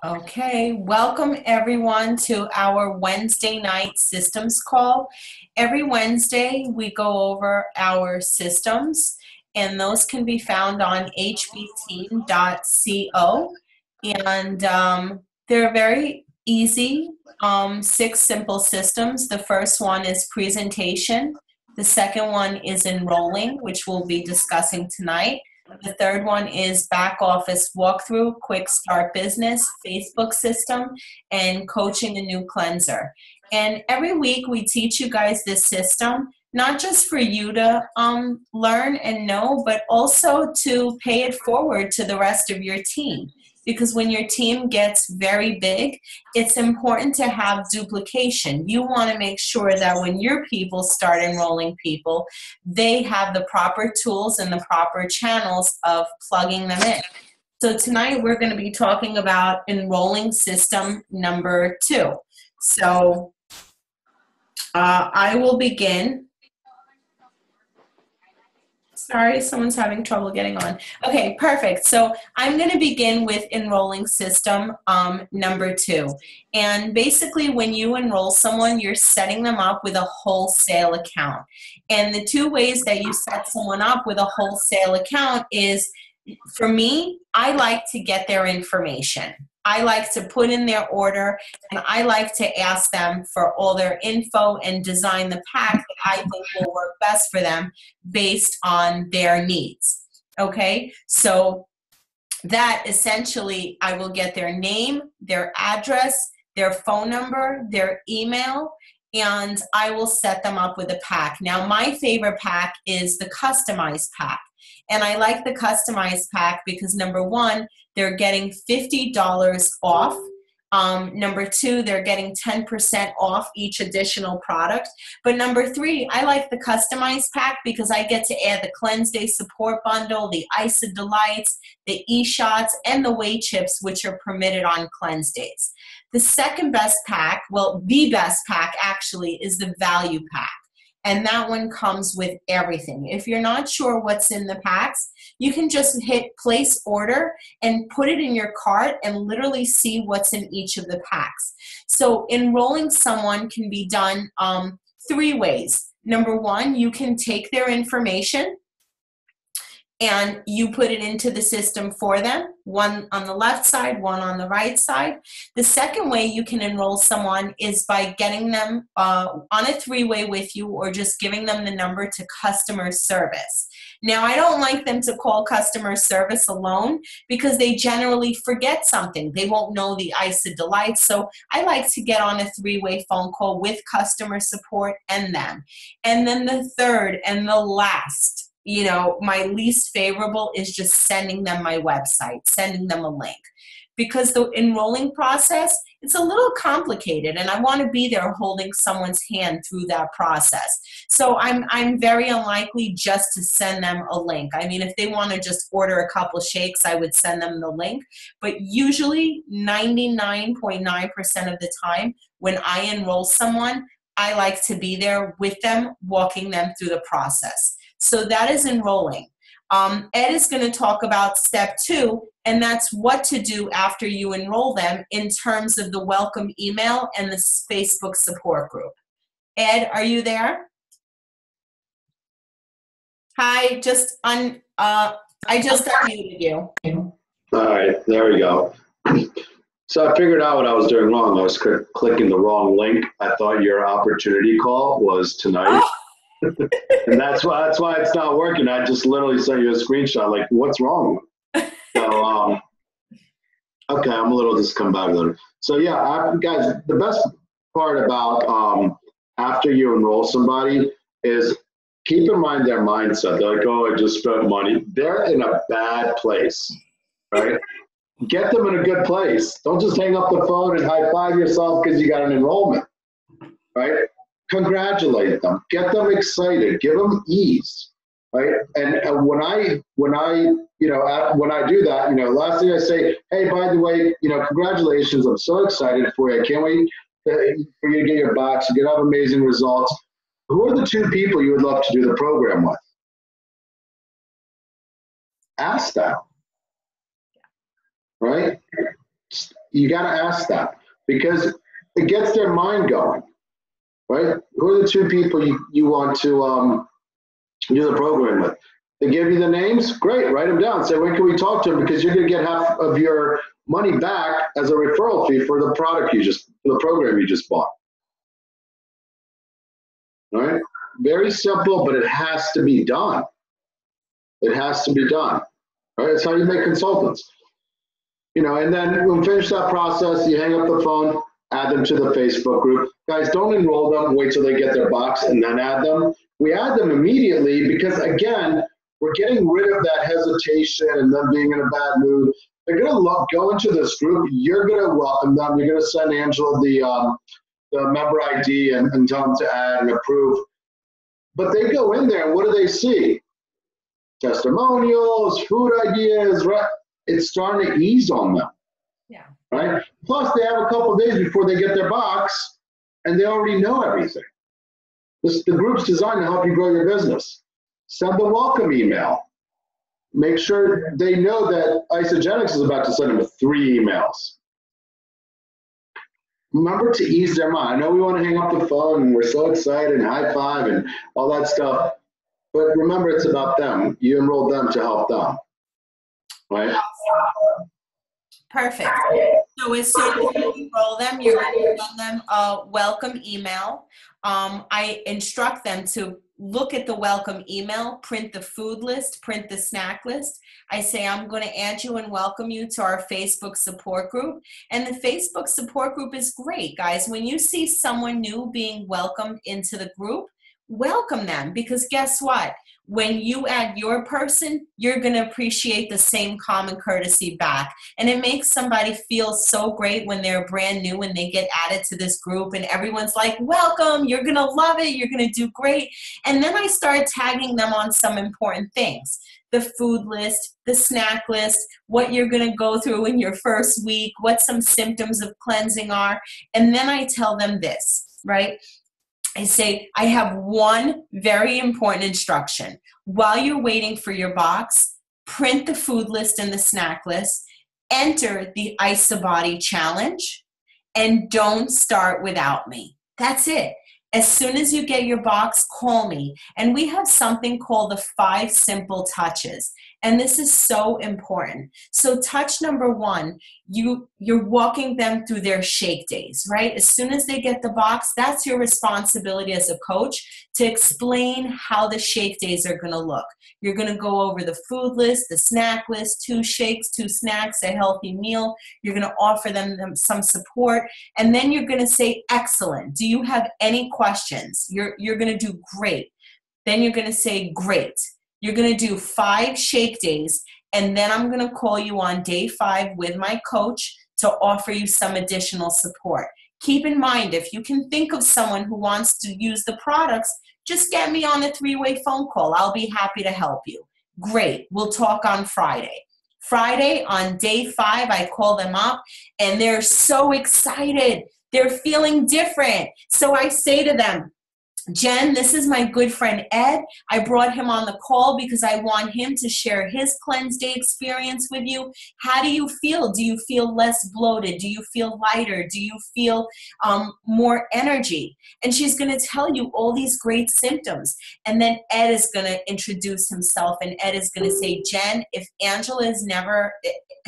Okay, welcome everyone to our Wednesday night systems call. Every Wednesday, we go over our systems, and those can be found on hbteam.co. And they're very easy, six simple systems. The first one is presentation. The second one is enrolling, which we'll be discussing tonight. The third one is back office walkthrough, quick start business, Facebook system, and coaching a new cleanser. And every week we teach you guys this system, not just for you to learn and know, but also to pay it forward to the rest of your team. Because when your team gets very big, it's important to have duplication. You want to make sure that when your people start enrolling people, they have the proper tools and the proper channels of plugging them in. So tonight we're going to be talking about enrolling system number 2. So I will begin. Sorry, someone's having trouble getting on. Okay, perfect. So I'm going to begin with enrolling system number 2. And basically when you enroll someone, you're setting them up with a wholesale account. And the two ways that you set someone up with a wholesale account is, for me, I like to get their information. I like to put in their order, and I like to ask them for all their info and design the pack that I think will work best for them based on their needs. Okay, so that essentially, I will get their name, their address, their phone number, their email, and I will set them up with a pack. Now, my favorite pack is the customized pack. And I like the customized pack because number 1, they're getting $50 off. Number 2, they're getting 10% off each additional product. But number 3, I like the customized pack because I get to add the Cleanse Day support bundle, the Ice of Delights, the e-shots, and the weight chips, which are permitted on Cleanse Days. The second best pack, well, the best pack actually, is the value pack. And that one comes with everything. If you're not sure what's in the packs, you can just hit place order and put it in your cart and literally see what's in each of the packs. So enrolling someone can be done 3 ways. Number 1, you can take their information and you put it into the system for them, one on the left side, one on the right side. The second way you can enroll someone is by getting them on a 3-way with you, or just giving them the number to customer service. Now, I don't like them to call customer service alone because they generally forget something. They won't know the Ice of Delights. So I like to get on a 3-way phone call with customer support and them. And then the third and the last, my least favorable is just sending them my website, sending them a link. Because the enrolling process, it's a little complicated, and I want to be there holding someone's hand through that process. So I'm very unlikely just to send them a link. I mean, if they want to just order a couple shakes, I would send them the link. But usually 99.9% of the time when I enroll someone, I like to be there with them, walking them through the process. So that is enrolling. Ed is going to talk about step 2, and that's what to do after you enroll them in terms of the welcome email and the Facebook support group. Ed, are you there? Hi, I just unmuted you. All right, there we go. So I figured out what I was doing wrong. I was clicking the wrong link. I thought your opportunity call was tonight. Oh. And that's why it's not working. I just literally sent you a screenshot, like, what's wrong? So, okay, I'm a little discombobulated. So yeah, guys, the best part about after you enroll somebody is keep in mind their mindset. They're like, oh, I just spent money. They're in a bad place, right? Get them in a good place. Don't just hang up the phone and high-five yourself because you got an enrollment, right? Congratulate them, get them excited, give them ease, right? And when I do that, last thing I say, hey, by the way, congratulations, I'm so excited for you. I can't wait for you to get your box. You're gonna have amazing results. Who are the 2 people you would love to do the program with? Ask them, right? You got to ask that because it gets their mind going, right? Who are the two people you want to do the program with? They give you the names, great, write them down. Say, when can we talk to them? Because you're going to get half of your money back as a referral fee for the for the program you just bought. All right? Very simple, but it has to be done. It has to be done. All right? That's how you make consultants. And then when we finish that process, you hang up the phone, add them to the Facebook group. Guys, don't enroll them, wait till they get their box and then add them. We add them immediately because, again, we're getting rid of that hesitation and them being in a bad mood. They're going to go into this group. You're going to welcome them. You're going to send Angela the member ID and tell them to add and approve. But they go in there, and what do they see? Testimonials, food ideas, right? It's starting to ease on them. Yeah. Right? Plus, they have a couple of days before they get their box, and they already know everything. The group's designed to help you grow your business. Send the welcome email. Make sure they know that Isogenics is about to send them 3 emails. Remember to ease their mind. I know we want to hang up the phone and we're so excited and high five and all that stuff, but remember it's about them. You enrolled them to help them, right? Perfect. So as soon as you enroll them, you're going to send them a welcome email. I instruct them to look at the welcome email, print the food list, print the snack list. I say, I'm going to add you and welcome you to our Facebook support group. And the Facebook support group is great, guys. When you see someone new being welcomed into the group, welcome them, because guess what? When you add your person, you're going to appreciate the same common courtesy back. And it makes somebody feel so great when they're brand new and they get added to this group and everyone's like, welcome, you're going to love it, you're going to do great. And then I start tagging them on some important things. The food list, the snack list, what you're going to go through in your first week, what some symptoms of cleansing are. And then I tell them this, right? I say, I have one very important instruction. While you're waiting for your box, print the food list and the snack list, enter the IsaBody challenge, and don't start without me. That's it. As soon as you get your box, call me. And we have something called the 5 simple touches. And this is so important. So touch number 1, you're walking them through their shake days, right? As soon as they get the box, that's your responsibility as a coach to explain how the shake days are going to look. You're going to go over the food list, the snack list, 2 shakes, 2 snacks, a healthy meal. You're going to offer them some support. And then you're going to say, excellent. Do you have any questions? You're going to do great. Then you're going to say, great. You're going to do 5 shake days, and then I'm going to call you on day 5 with my coach to offer you some additional support. Keep in mind, if you can think of someone who wants to use the products, just get me on a 3-way phone call. I'll be happy to help you. Great. We'll talk on Friday. Friday, on day 5, I call them up, and they're so excited. They're feeling different. So I say to them, Jen, this is my good friend Ed. I brought him on the call because I want him to share his cleanse day experience with you. How do you feel? Do you feel less bloated? Do you feel lighter? Do you feel more energy? And she's going to tell you all these great symptoms. And then Ed is going to introduce himself, and Ed is going to say, Jen, if Angela is never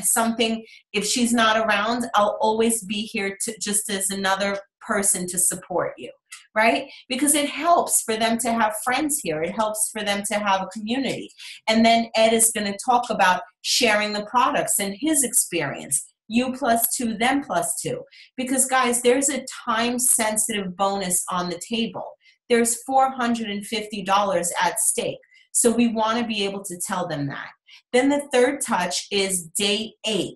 something, if she's not around, I'll always be here to just as another person to support you. Right? Because it helps for them to have friends here. It helps for them to have a community. And then Ed is going to talk about sharing the products and his experience. You +2, them +2. Because guys, there's a time-sensitive bonus on the table. There's $450 at stake. So we want to be able to tell them that. Then the third touch is day 8.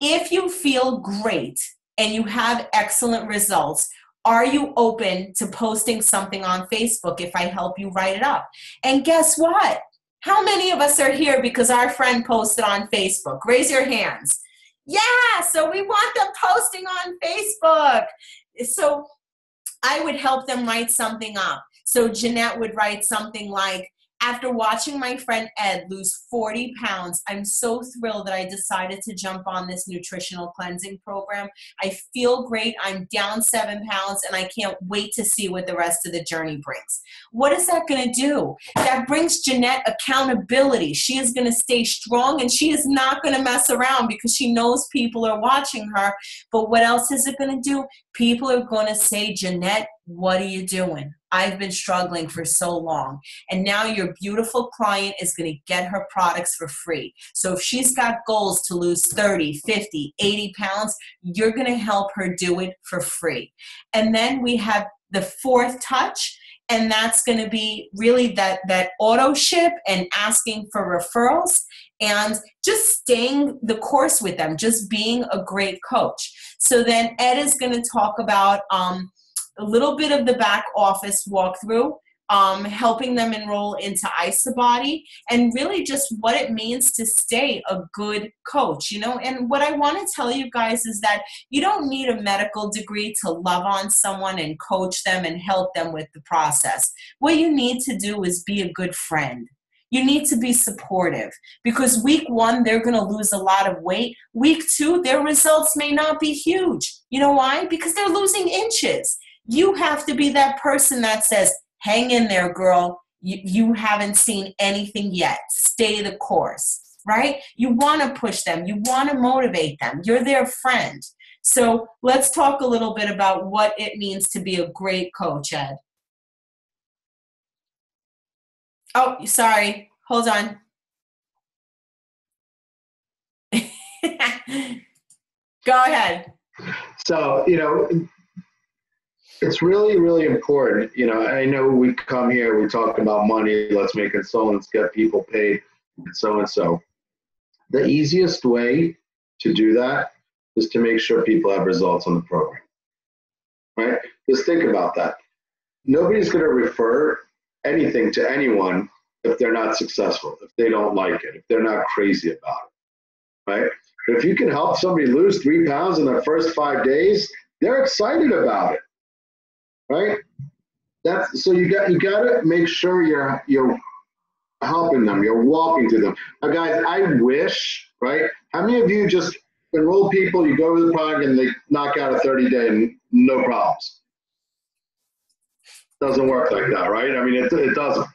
If you feel great and you have excellent results, are you open to posting something on Facebook if I help you write it up? And guess what? How many of us are here because our friend posted on Facebook? Raise your hands. Yeah, so we want them posting on Facebook. So I would help them write something up. So Jeanette would write something like, After watching my friend Ed lose 40 pounds, I'm so thrilled that I decided to jump on this nutritional cleansing program. I feel great. I'm down 7 pounds, and I can't wait to see what the rest of the journey brings. What is that going to do? That brings Jeanette accountability. She is going to stay strong, and she is not going to mess around because she knows people are watching her. But what else is it going to do? People are going to say, Jeanette, what are you doing? I've been struggling for so long. And now your beautiful client is going to get her products for free. So if she's got goals to lose 30, 50, 80 pounds, you're going to help her do it for free. And then we have the fourth touch, and that's going to be really that auto ship and asking for referrals and just staying the course with them, just being a great coach. So then Ed is going to talk about a little bit of the back office walkthrough, helping them enroll into IsaBody, and really just what it means to stay a good coach, you know. And what I want to tell you guys is that you don't need a medical degree to love on someone and coach them and help them with the process. What you need to do is be a good friend. You need to be supportive, because week 1, they're going to lose a lot of weight. Week 2, their results may not be huge. You know why? Because they're losing inches. You have to be that person that says, hang in there, girl. You haven't seen anything yet. Stay the course, right? You want to push them. You want to motivate them. You're their friend. So let's talk a little bit about what it means to be a great coach, Ed. Oh, sorry. Hold on. Go ahead. So, it's really, really important. I know we come here, we talk about money, let's make consultants get people paid, and so. The easiest way to do that is to make sure people have results on the program, right? Just think about that. Nobody's going to refer anything to anyone if they're not successful, if they don't like it, if they're not crazy about it, right? But if you can help somebody lose 3 pounds in their first 5 days, they're excited about it, right? So you got to make sure you're helping them, you're walking through them. Now, guys, I wish, right? How many of you just enroll people, you go over the product, and they knock out a 30-day and no problems? Doesn't work like that, right? I mean, it doesn't,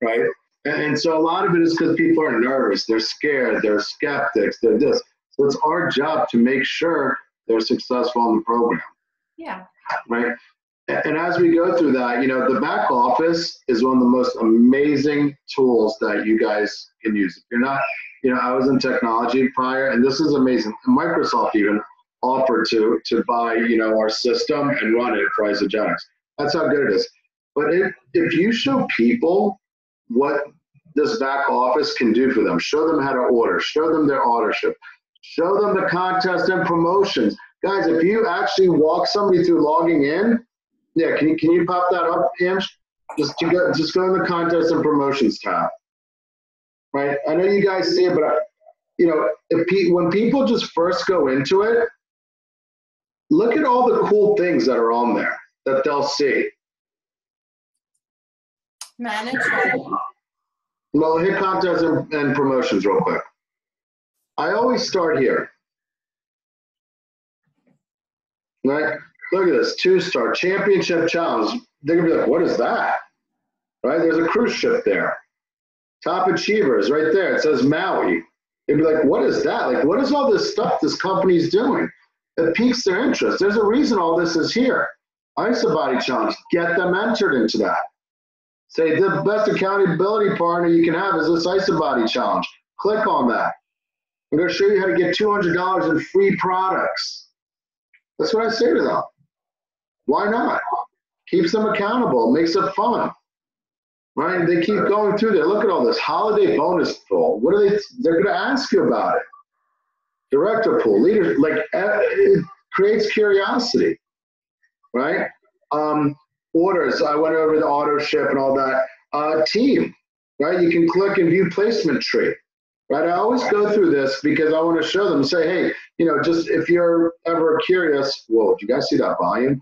right? And so a lot of it is because people are nervous, they're scared, they're skeptics, they're this. So it's our job to make sure they're successful in the program. Yeah. Right? And as we go through that, the back office is one of the most amazing tools that you guys can use. If you're not, I was in technology prior, and this is amazing. Microsoft even offered to buy, our system and run it for Isogenics. That's how good it is. But if you show people what this back office can do for them, show them how to order, show them their ordership, show them the contest and promotions. Guys, if you actually walk somebody through logging in, yeah, can you pop that up, Ange? Just go to the contest and promotions tab, right? I know you guys see it, but when people just first go into it, look at all the cool things that are on there that they'll see. Management. Well, hit contest and promotions real quick. I always start here, right? Look at this, 2-star championship challenge. They're gonna be like, what is that? Right? There's a cruise ship there. Top achievers right there. It says Maui. They'd be like, what is that? Like, what is all this stuff this company's doing? It piques their interest. There's a reason all this is here. IsaBody challenge. Get them entered into that. Say the best accountability partner you can have is this IsaBody challenge. Click on that. I'm going to show you how to get $200 in free products. That's what I say to them. Why not? Keeps them accountable, makes it fun, right? They keep going through there. Look at all this holiday bonus pool. What are they're going to ask you about it. Director pool, leader, it creates curiosity, right? Orders, I went over the auto ship and all that. Team, right? You can click and view placement tree, right? I always go through this because I want to show them, say, hey, just if you're ever curious, whoa, did you guys see that volume?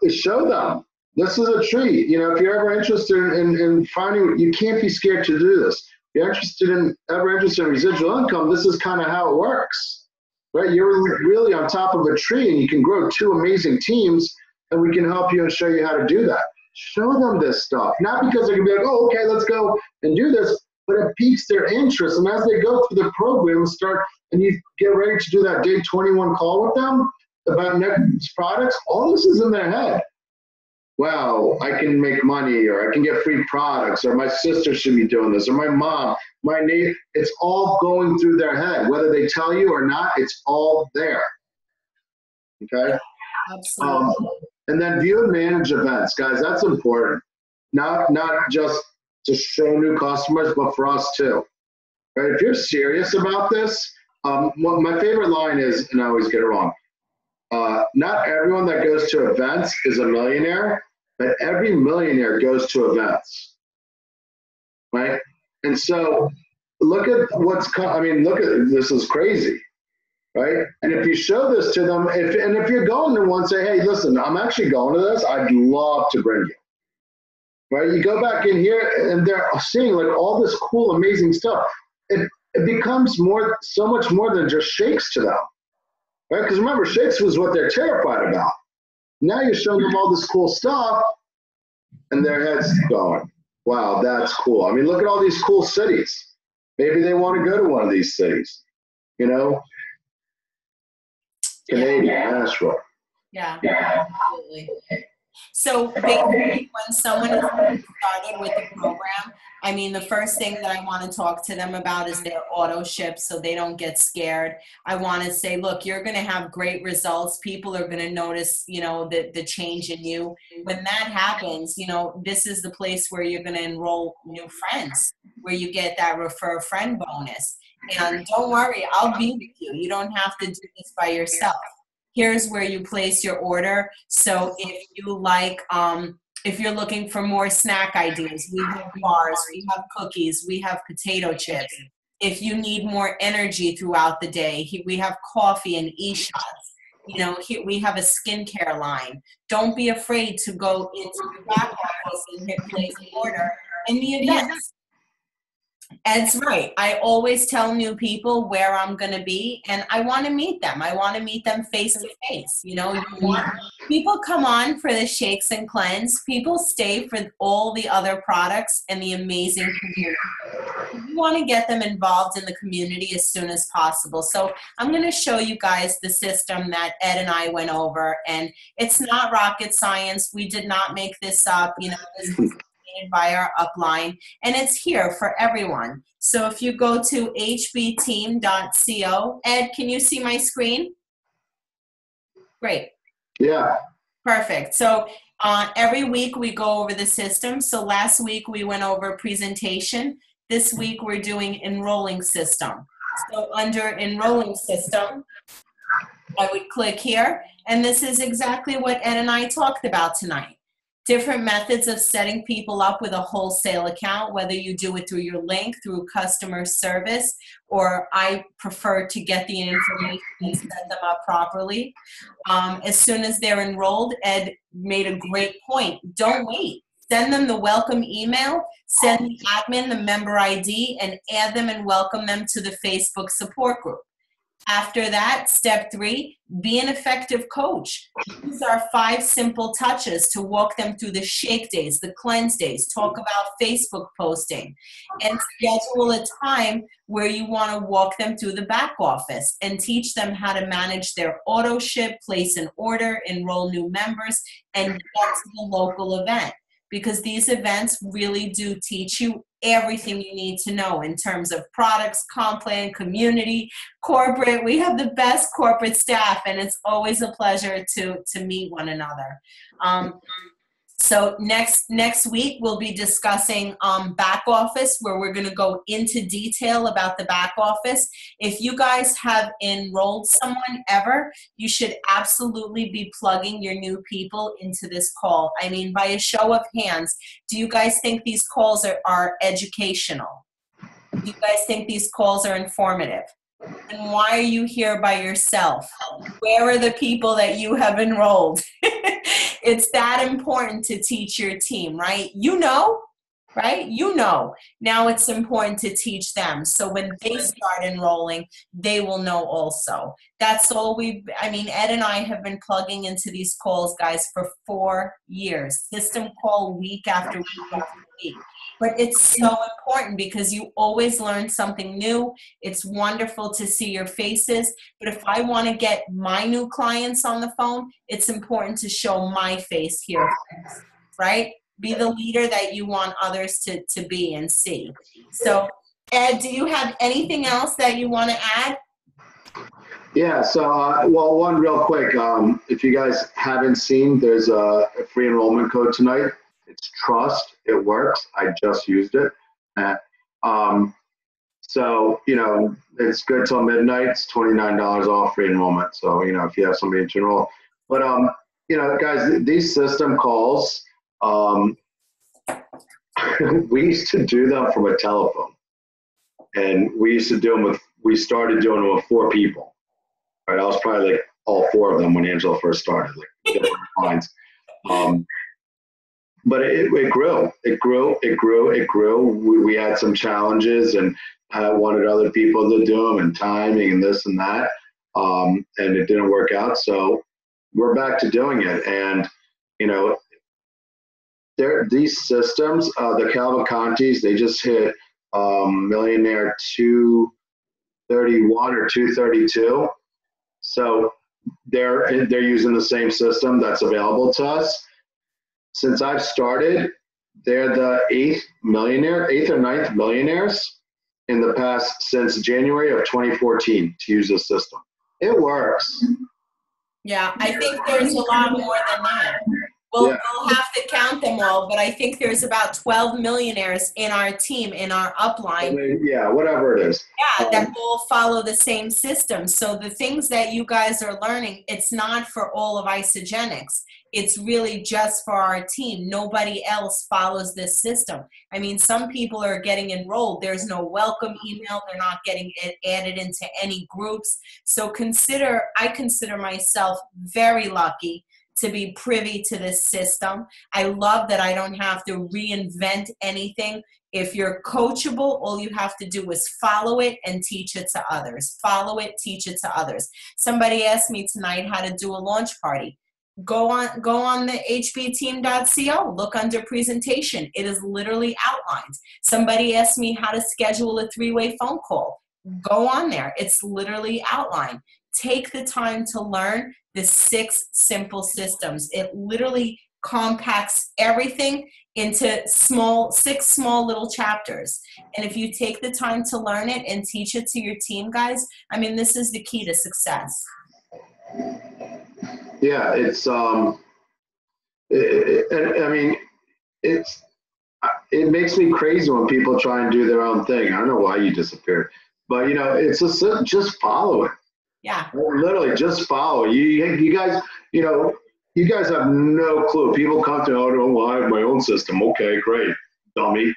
Show them, This is a treat. You know, if you're ever interested in finding, you can't be scared to do this. If you're ever interested in residual income, this is kind of how it works, right? You're really on top of a tree and you can grow two amazing teams and we can help you and show you how to do that. Show them this stuff, not because they can be like, oh, okay, let's go and do this, but it piques their interest. And as they go through the program and you get ready to do that day 21 call with them about next products, all this is in their head. Wow, I can make money, or I can get free products, or my sister should be doing this, or my mom, my neighbor. It's all going through their head. Whether they tell you or not, it's all there. Okay? Absolutely. And then view and manage events. Guys, that's important. Not just to show new customers, but for us too. Right? If you're serious about this, my favorite line is, and I always get it wrong, not everyone that goes to events is a millionaire, but every millionaire goes to events, right? And so look at look at this is crazy, right? And if you show this to them, if you're going to one, say, hey, listen, I'm actually going to this. I'd love to bring you, right? You go back in here and they're seeing like all this cool, amazing stuff. It becomes so much more than just shakes to them. Right? Because remember, shakes was what they're terrified about. Now you're showing them all this cool stuff, and their head's going, wow, that's cool. I mean, look at all these cool cities. Maybe they want to go to one of these cities, you know? Canadian, Nashville. Yeah, absolutely. So basically, when someone is started with the program, I mean, the first thing that I want to talk to them about is their auto ship so they don't get scared. I want to say, look, you're going to have great results. People are going to notice, you know, the change in you. When that happens, you know, this is the place where you're going to enroll new friends, where you get that refer a friend bonus. And don't worry, I'll be with you. You don't have to do this by yourself. Here's where you place your order. So if you like, if you're looking for more snack ideas, we have bars, we have cookies, we have potato chips. If you need more energy throughout the day, we have coffee and e-shots. You know, we have a skincare line. Don't be afraid to go into the back office and hit place an order in the events. Ed's right. I always tell new people where I'm going to be, and I want to meet them. I want to meet them face to face. You know, people come on for the shakes and cleanse. People stay for all the other products and the amazing community. We want to get them involved in the community as soon as possible. So I'm going to show you guys the system that Ed and I went over, and it's not rocket science. We did not make this up. You know, this was by our upline, and it's here for everyone. So if you go to hbteam.co, Ed, can you see my screen? Great. Yeah. Perfect. So every week we go over the system. So last week we went over presentation. This week we're doing enrolling system. So under enrolling system, I would click here, and this is exactly what Ed and I talked about tonight. Different methods of setting people up with a wholesale account, whether you do it through your link, through customer service, or I prefer to get the information and set them up properly. As soon as they're enrolled, Ed made a great point. Don't wait. Send them the welcome email, send the admin the member ID, and add them and welcome them to the Facebook support group. After that, step 3, be an effective coach. These are 5 simple touches to walk them through the shake days, the cleanse days, talk about Facebook posting, and schedule a time where you want to walk them through the back office and teach them how to manage their auto ship, place an order, enroll new members, and get to the local event. Because these events really do teach you everything you need to know in terms of products, comp plan, community, corporate. We have the best corporate staff, and it's always a pleasure to meet one another. So next week, we'll be discussing back office, where we're going to go into detail about the back office. If you guys have enrolled someone ever, you should absolutely be plugging your new people into this call. I mean, by a show of hands, do you guys think these calls are educational? Do you guys think these calls are informative? And why are you here by yourself? Where are the people that you have enrolled? It's that important to teach your team, right? You know, right? You know. Now it's important to teach them. So when they start enrolling, they will know also. That's all I mean, Ed and I have been plugging into these calls, guys, for 4 years. System call week after week after week. But it's so important because you always learn something new. It's wonderful to see your faces. But if I want to get my new clients on the phone, it's important to show my face here, right? Be the leader that you want others to be and see. So, Ed, do you have anything else that you want to add? Yeah, so, well, one real quick. If you guys haven't seen, there's a free enrollment code tonight. It's Trust. It works. I just used it. Uh, Um, so, it's good till midnight. It's $29 off free enrollment. So, if you have somebody to enroll. But, guys, these system calls, we used to do them from a telephone. And we started doing them with 4 people. Right? I was probably like all 4 of them when Angela first started, like different lines. But it grew. It grew. It grew. It grew. We had some challenges and wanted other people to do them and timing and this and that. And it didn't work out. So we're back to doing it. And, these systems, the Calvacantis, they just hit Millionaire 231 or 232. So they're using the same system that's available to us. Since I've started, they're the 8th or 9th millionaires in the past since January of 2014 to use this system. It works. Yeah, I think there's a lot more than that. We'll have to count them all, but I think there's about 12 millionaires in our team, in our upline. Yeah, whatever it is. Yeah, that will follow the same system. So the things that you guys are learning, it's not for all of Isogenics. It's really just for our team. Nobody else follows this system. I mean, some people are getting enrolled. There's no welcome email. They're not getting it added into any groups. So I consider myself very lucky to be privy to this system. I love that I don't have to reinvent anything. If you're coachable, all you have to do is follow it and teach it to others. Follow it, teach it to others. Somebody asked me tonight how to do a launch party. Go on the hbteam.co, look under presentation. It is literally outlined. Somebody asked me how to schedule a 3-way phone call. Go on there. It's literally outlined. Take the time to learn the 6 simple systems. It literally compacts everything into 6 small little chapters. And if you take the time to learn it and teach it to your team, guys, I mean, this is the key to success. Yeah, it makes me crazy when people try and do their own thing. I don't know why you disappeared, but it's just follow it. Yeah. Literally just follow. You guys, you guys have no clue. People come to, I have my own system. Okay, great, dummy.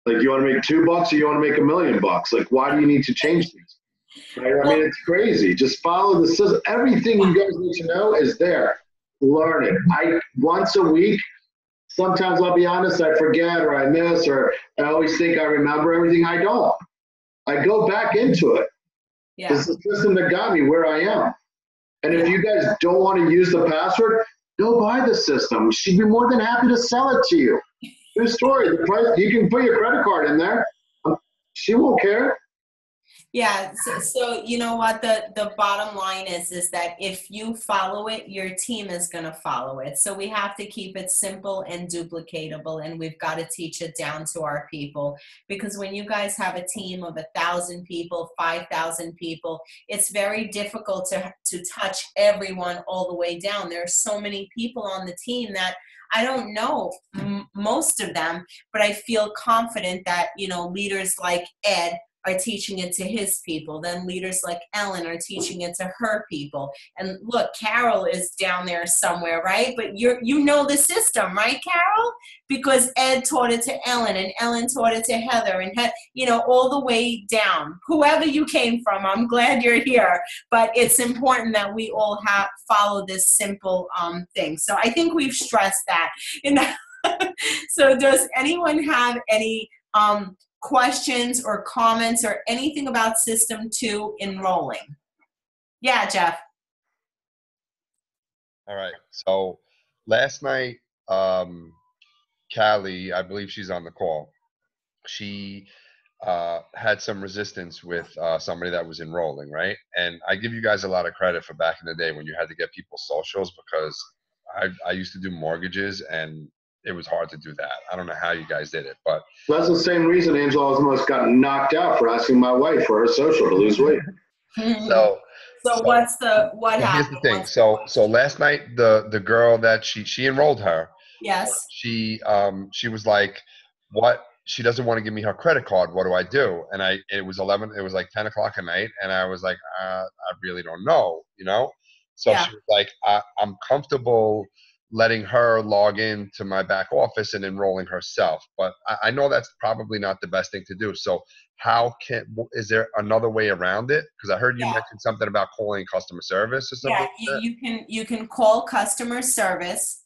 Like, you want to make $2 or you want to make $1 million? Like, why do you need to change things? Right? I mean, it's crazy. Just follow the system. Everything you guys need to know is there. Learn it. Once a week, sometimes I'll be honest, I forget or I miss, or I always think I remember everything. I don't. I go back into it. Yeah. It's the system that got me where I am. And if you guys don't want to use the password, go buy the system. She'd be more than happy to sell it to you. True story. The price, you can put your credit card in there. She won't care. Yeah, so you know what, the bottom line is that if you follow it, your team is going to follow it. So we have to keep it simple and duplicatable, and we've got to teach it down to our people, because when you guys have a team of 1,000 people, 5,000 people, it's very difficult to touch everyone all the way down. There are so many people on the team that I don't know most of them, but I feel confident that, leaders like Ed are teaching it to his people. Then leaders like Ellen are teaching it to her people. And look, Carol is down there somewhere, right? But you know the system, right, Carol? Because Ed taught it to Ellen, and Ellen taught it to Heather, and all the way down. Whoever you came from, I'm glad you're here. But it's important that we all follow this simple thing. So I think we've stressed that. So does anyone have any questions or comments or anything about System 2 enrolling? Yeah, Jeff. All right. So last night, Callie, I believe she's on the call. She had some resistance with somebody that was enrolling, right? And I give you guys a lot of credit for back in the day when you had to get people's socials, because I used to do mortgages and it was hard to do that. I don't know how you guys did it, but that's the same reason Angela almost got knocked out for asking my wife for her social to lose weight. So what happened? Here's the thing. So last night the girl that she enrolled her. Yes. She was like, what? She doesn't want to give me her credit card. What do I do? And it was like 10 o'clock at night. And I was like, I really don't know, So yeah. She was like, I'm comfortable letting her log in to my back office and enrolling herself. But I know that's probably not the best thing to do. So is there another way around it? Because I heard you mention something about calling customer service or something. Yeah, you can call customer service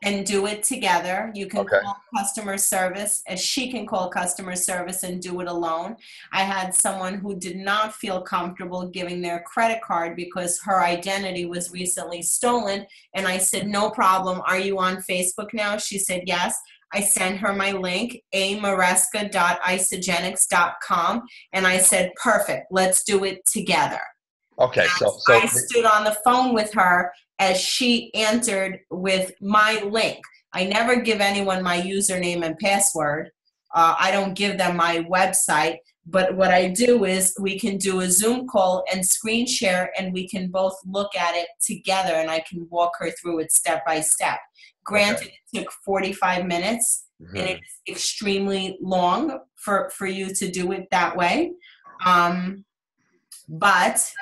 and do it together. You can call customer service, as she can call customer service and do it alone. I had someone who did not feel comfortable giving their credit card because her identity was recently stolen. And I said, no problem. Are you on Facebook now? She said, yes. I sent her my link, amaresca.isogenics.com. And I said, perfect, let's do it together. Okay, so I stood on the phone with her as she entered with my link. I never give anyone my username and password. I don't give them my website. But what I do is we can do a Zoom call and screen share, and we can both look at it together, and I can walk her through it step by step. Granted, it took 45 minutes, and it's extremely long for you to do it that way. But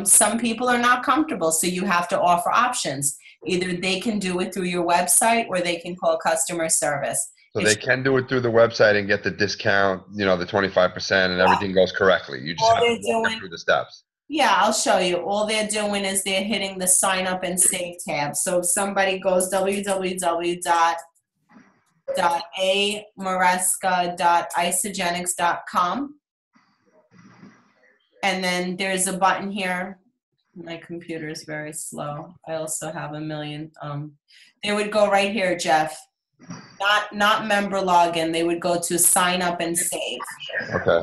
some people are not comfortable, so you have to offer options. Either they can do it through your website or they can call customer service. So they can do it through the website and get the discount, the 25%, and everything goes correctly. You just have to walk them through the steps. Yeah, I'll show you. All they're doing is they're hitting the sign up and save tab. So if somebody goes www.amaresca.isogenics.com, and then there's a button here. My computer is very slow. I also have a million. They would go right here, Jeff. Not member login. They would go to sign up and save. Okay.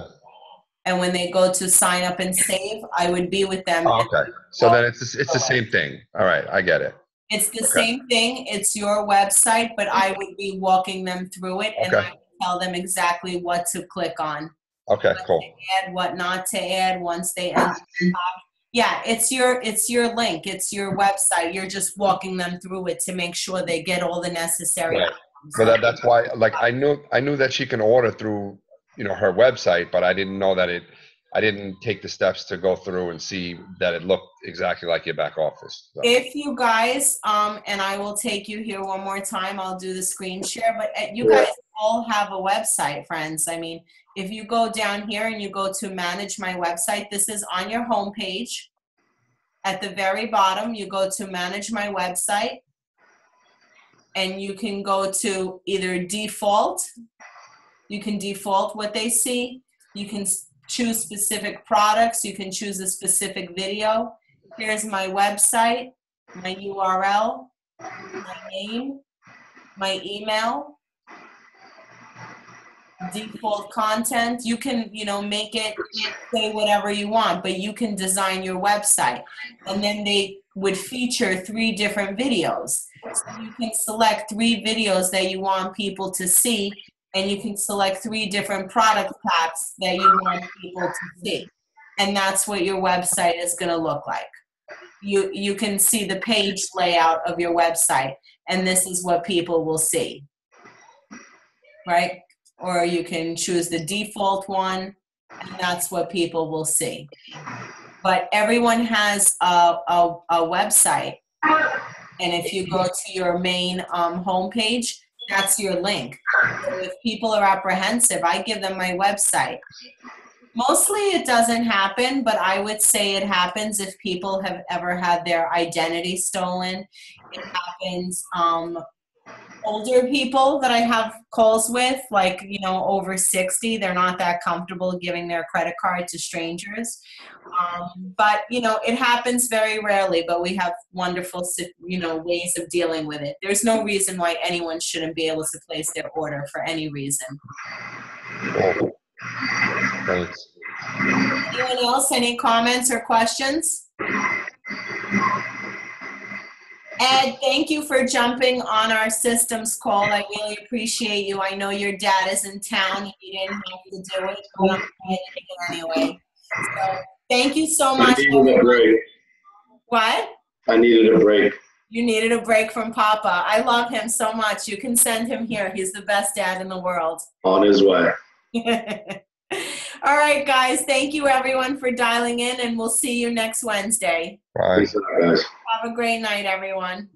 And when they go to sign up and save, I would be with them. Oh, okay. So then it's the same thing. All right, I get it. It's the same thing. It's your website, but I would be walking them through it, and I would tell them exactly what to click on. Okay, cool. What to add, what not to add once they enter. Yeah, it's your link. It's your website. You're just walking them through it to make sure they get all the necessary. Right. So that's why, I knew that she can order through, her website, but I didn't know that I didn't take the steps to go through and see that it looked exactly like your back office. So. If you guys, and I will take you here one more time, I'll do the screen share, but you guys all have a website, friends. I mean, if you go down here and you go to manage my website, this is on your homepage. At the very bottom, you go to manage my website, and you can go to either default. You can default what they see. You can choose specific products. You can choose a specific video. Here's my website, my URL, my name, my email, default content. You can, make it say whatever you want, but you can design your website. And then they would feature 3 different videos. So you can select 3 videos that you want people to see, and you can select 3 different product packs that you want people to see. And that's what your website is going to look like. You can see the page layout of your website, and this is what people will see, right? Or you can choose the default one. and that's what people will see. But everyone has a website, and if you go to your main homepage, that's your link. So if people are apprehensive, I give them my website. Mostly it doesn't happen, but I would say it happens if people have ever had their identity stolen. It happens. Older people that I have calls with, like, over 60, they're not that comfortable giving their credit card to strangers. But, it happens very rarely, but we have wonderful, ways of dealing with it. There's no reason why anyone shouldn't be able to place their order for any reason. Cool. Thanks. Anyone else? Any comments or questions? Ed, thank you for jumping on our systems call. I really appreciate you. I know your dad is in town and you didn't have to do it, but I'm glad you did it anyway. So thank you so much. I needed a break. What? I needed a break. You needed a break from Papa. I love him so much. You can send him here. He's the best dad in the world. On his way. All right, guys. Thank you, everyone, for dialing in, and we'll see you next Wednesday. Bye. Peace out, guys. Have a great night, everyone.